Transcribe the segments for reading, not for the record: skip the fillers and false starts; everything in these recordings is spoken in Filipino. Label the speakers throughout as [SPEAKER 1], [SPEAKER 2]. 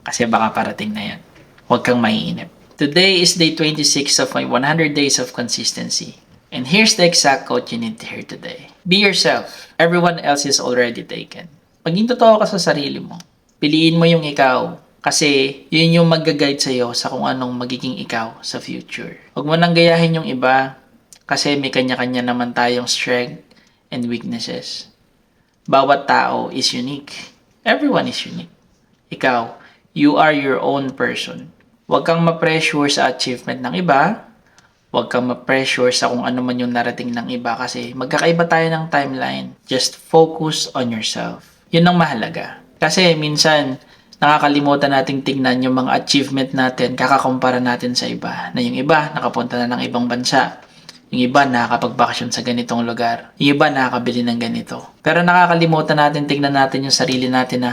[SPEAKER 1] Kasi baka parating na yan. Huwag kang maiinip. Today is day 26 of my 100 days of consistency. And here's the exact quote you need to hear today. Be yourself. Everyone else is already taken. Maging totoo ka sa sarili mo. Piliin mo yung ikaw. Kasi yun yung mag-guide sa'yo sa kung anong magiging ikaw sa future. Huwag mo nang gayahin yung iba. Kasi may kanya-kanya naman tayong strength and weaknesses. Bawat tao is unique. Everyone is unique. Ikaw, you are your own person. Huwag kang ma-pressure sa achievement ng iba. Huwag kang ma-pressure sa kung ano man yung narating ng iba kasi magkakaiba tayo ng timeline. Just focus on yourself. Yun ang mahalaga. Kasi minsan, nakakalimutan nating tingnan yung mga achievement natin, kakakumpara natin sa iba. Na yung iba, nakapunta na ng ibang bansa. Yung iba, nakakapag-bakasyon sa ganitong lugar. Yung iba, nakakabili ng ganito. Pero nakakalimutan natin, tingnan natin yung sarili natin na,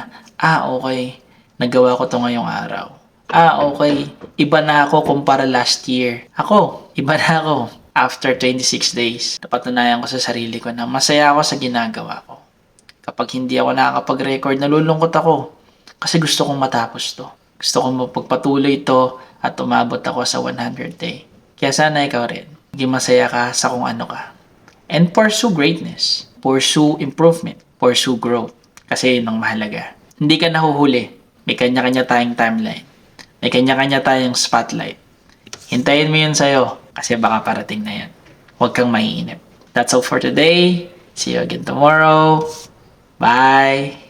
[SPEAKER 1] okay, nagawa ko to ngayong araw. Okay, iba na ako kumpara last year. Ako, iba na ako after 26 days. Napatunayan ko sa sarili ko na masaya ako sa ginagawa ko. Kapag hindi ako nakakapag-record, nalulungkot ako. Kasi gusto kong matapos to. Gusto kong mapagpatuloy to at umabot ako sa 100 day. Kaya sana ikaw rin. Maging masaya ka sa kung ano ka. And pursue greatness. Pursue improvement. Pursue growth. Kasi yun ang mahalaga. Hindi ka nahuhuli. May kanya-kanya tayong timeline. May kanya-kanya tayong spotlight. Hintayin mo yun sa'yo kasi baka parating na yan. Huwag kang maiinip. That's all for today. See you again tomorrow. Bye!